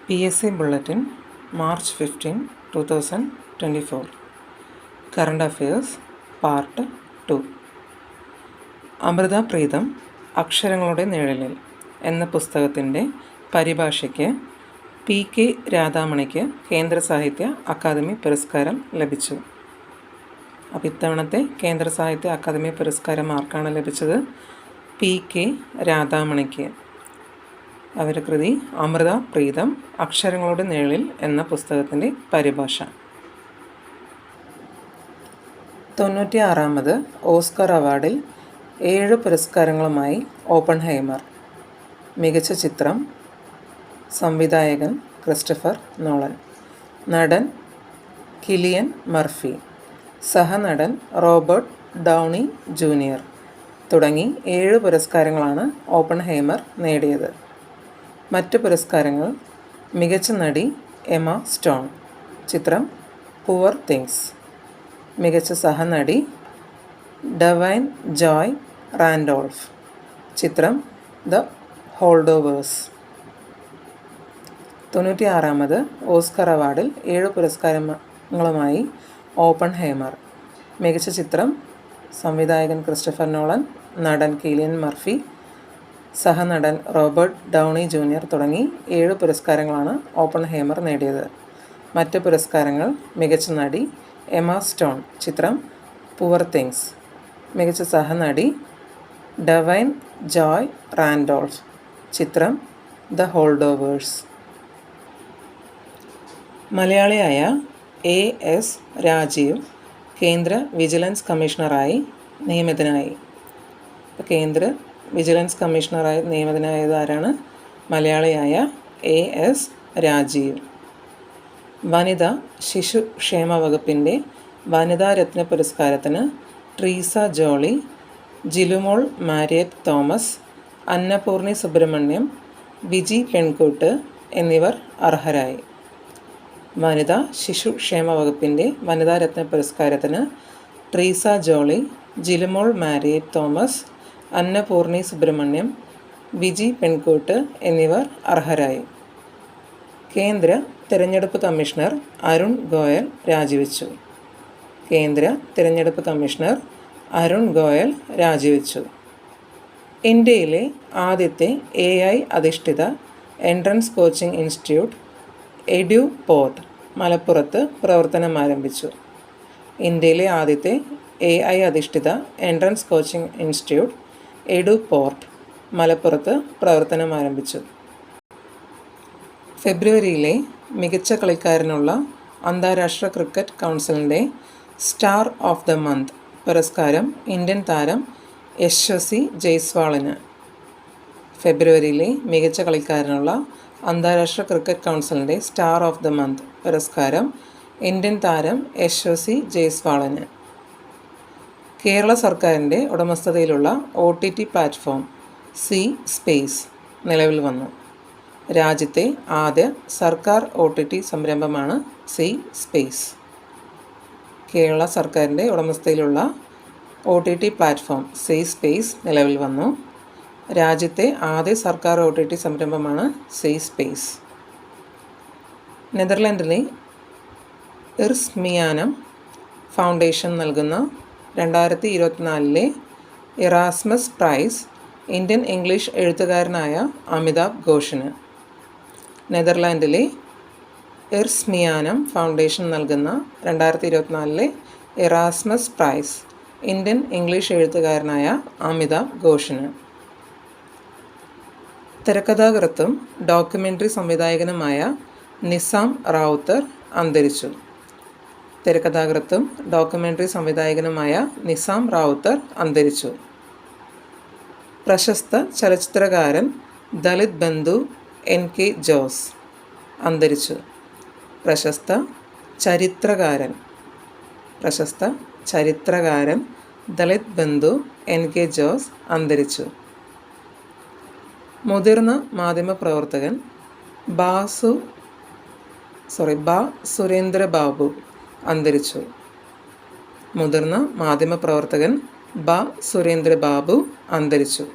PSC Bulletin, March 15, 2024. Current Affairs, Part 2. Amrita Pritam അക്ഷരങ്ങളുടെ നിഴലിൽ എന്ന പുസ്തകത്തിൻ്റെ പരിഭാഷയ്ക്ക് PK രാധാമണിക്ക് കേന്ദ്ര സാഹിത്യ അക്കാദമി പുരസ്കാരം ലഭിച്ചു. അപ്പോൾ ഇത്തവണത്തെ കേന്ദ്ര സാഹിത്യ അക്കാദമി പുരസ്കാരം ആർക്കാണ് ലഭിച്ചത്? PK രാധാമണിക്ക്. അവരുടെ കൃതി അമൃത പ്രീതം അക്ഷരങ്ങളുടെ നിഴലിൽ എന്ന പുസ്തകത്തിൻ്റെ പരിഭാഷ. 96ാമത് ഓസ്കർ അവാർഡിൽ 7 പുരസ്കാരങ്ങളുമായി ഓപ്പൺഹൈമർ. മികച്ച ചിത്രം സംവിധായകൻ ക്രിസ്റ്റഫർ നോളൻ, നടൻ കിലിയൻ മർഫി, സഹനടൻ റോബർട്ട് ഡൗണി ജൂനിയർ തുടങ്ങി 7 പുരസ്കാരങ്ങളാണ് ഓപ്പൺഹൈമർ നേടിയത്. മറ്റ് പുരസ്കാരങ്ങൾ: മികച്ച നടി എമ സ്റ്റോൺ, ചിത്രം പുവർ തിങ്സ്. മികച്ച സഹനടി ഡവൈൻ ജോയ് റാൻഡോൾഫ്, ചിത്രം ദ ഹോൾഡോവേഴ്സ്. 96ാമത് ഓസ്കർ അവാർഡിൽ 7 പുരസ്കാരങ്ങളുമായി ഓപ്പൺഹൈമർ. മികച്ച ചിത്രം സംവിധായകൻ ക്രിസ്റ്റഫർ നോളൻ, നടൻ കിലിയൻ മർഫി, സഹനടൻ റോബർട്ട് ഡൗണി ജൂനിയർ തുടങ്ങി 7 പുരസ്കാരങ്ങളാണ് ഓപ്പൺഹൈമർ നേടിയത്. മറ്റ് പുരസ്കാരങ്ങൾ: മികച്ച നടി എമ സ്റ്റോൺ, ചിത്രം പുവർ തിങ്സ്. മികച്ച സഹനടി ഡവൈൻ ജോയ് റാൻഡോൾഫ്, ചിത്രം ദ ഹോൾഡോവേഴ്സ്. മലയാളിയായ AS രാജീവ് കേന്ദ്ര വിജിലൻസ് കമ്മീഷണറായി നിയമിതനായി. കേന്ദ്ര വിജിലൻസ് കമ്മീഷണറായി നിയമിതനായത് ആരാണ്? മലയാളിയായ AS രാജീവ്. വനിതാ ശിശു ക്ഷേമ വകുപ്പിൻ്റെ വനിതാ രത്ന പുരസ്കാരത്തിന് ട്രീസ ജോളി, ജിലുമോൾ മാരിയറ്റ് തോമസ്, അന്നപൂർണി സുബ്രഹ്മണ്യം, വിജി പെൺകൂട്ട് എന്നിവർ അർഹരായി. വനിതാ ശിശു ക്ഷേമ വകുപ്പിൻ്റെ വനിതാ രത്ന പുരസ്കാരത്തിന് ട്രീസ ജോളി, ജിലുമോൾ മാരിയറ്റ് തോമസ്, അന്നപൂർണി സുബ്രഹ്മണ്യം, വിജി പെൺകൂട്ട് എന്നിവർ അർഹരായി. കേന്ദ്ര തിരഞ്ഞെടുപ്പ് കമ്മീഷണർ അരുൺ ഗോയൽ രാജിവെച്ചു. കേന്ദ്ര തിരഞ്ഞെടുപ്പ് കമ്മീഷണർ അരുൺ ഗോയൽ രാജിവെച്ചു. ഇന്ത്യയിലെ ആദ്യത്തെ AI അധിഷ്ഠിത entrance coaching institute Eduport മലപ്പുറത്ത് പ്രവർത്തനം ആരംഭിച്ചു. ഇന്ത്യയിലെ ആദ്യത്തെ AI അധിഷ്ഠിത entrance coaching institute Eduport മലപ്പുറത്ത് പ്രവർത്തനം ആരംഭിച്ചു. ഫെബ്രുവരിയിലെ മികച്ച കളിക്കാരനുള്ള അന്താരാഷ്ട്ര ക്രിക്കറ്റ് കൗൺസിലിൻ്റെ സ്റ്റാർ ഓഫ് ദ മന്ത് പുരസ്കാരം ഇന്ത്യൻ താരം യശസ്വി ജയ്സ്വാളിന്. ഫെബ്രുവരിയിലെ മികച്ച കളിക്കാരനുള്ള അന്താരാഷ്ട്ര ക്രിക്കറ്റ് കൗൺസിലിൻ്റെ സ്റ്റാർ ഓഫ് ദ മന്ത് പുരസ്കാരം ഇന്ത്യൻ താരം യശസ്വി ജയ്സ്വാളിന്. കേരള സർക്കാരിൻ്റെ ഉടമസ്ഥതയിലുള്ള OTT പ്ലാറ്റ്ഫോം സി സ്പേസ് നിലവിൽ വന്നു. രാജ്യത്തെ ആദ്യ സർക്കാർ OTT സംരംഭമാണ് സി സ്പേസ്. കേരള സർക്കാരിൻ്റെ ഉടമസ്ഥതയിലുള്ള OTT പ്ലാറ്റ്ഫോം സി സ്പേസ് നിലവിൽ വന്നു. രാജ്യത്തെ ആദ്യ സർക്കാർ OTT സംരംഭമാണ് സി സ്പേസ്. നെതർലൻഡിലെ ഇർസ്മിയാനം ഫൗണ്ടേഷൻ നൽകുന്ന 2024 ഇറാസ്മസ് പ്രൈസ് ഇന്ത്യൻ ഇംഗ്ലീഷ് എഴുത്തുകാരനായ അമിതാഭ് ഘോഷിന്. നെതർലാൻഡിലെ ഇർസ്മിയാനം ഫൗണ്ടേഷൻ നൽകുന്ന 2024 ഇറാസ്മസ് പ്രൈസ് ഇന്ത്യൻ ഇംഗ്ലീഷ് എഴുത്തുകാരനായ അമിതാഭ് ഘോഷിന്. തിരക്കഥാകൃത്തും ഡോക്യുമെൻ്ററി സംവിധായകനുമായ നിസാം റാവുത്തർ അന്തരിച്ചു. തിരക്കഥാകൃത്തും ഡോക്യുമെൻ്ററി സംവിധായകനുമായ നിസാം റാവുത്തർ അന്തരിച്ചു. പ്രശസ്ത ചലച്ചിത്രകാരൻ ദളിത് ബന്ധു NK ജോസ് അന്തരിച്ചു. പ്രശസ്ത ചരിത്രകാരൻ ദളിത് ബന്ധു NK ജോസ് അന്തരിച്ചു. മുതിർന്ന മാധ്യമപ്രവർത്തകൻ സുരേന്ദ്ര ബാബു അന്തരിച്ചു. മുതിർന്ന മാധ്യമപ്രവർത്തകൻ സുരേന്ദ്ര ബാബു അന്തരിച്ചു.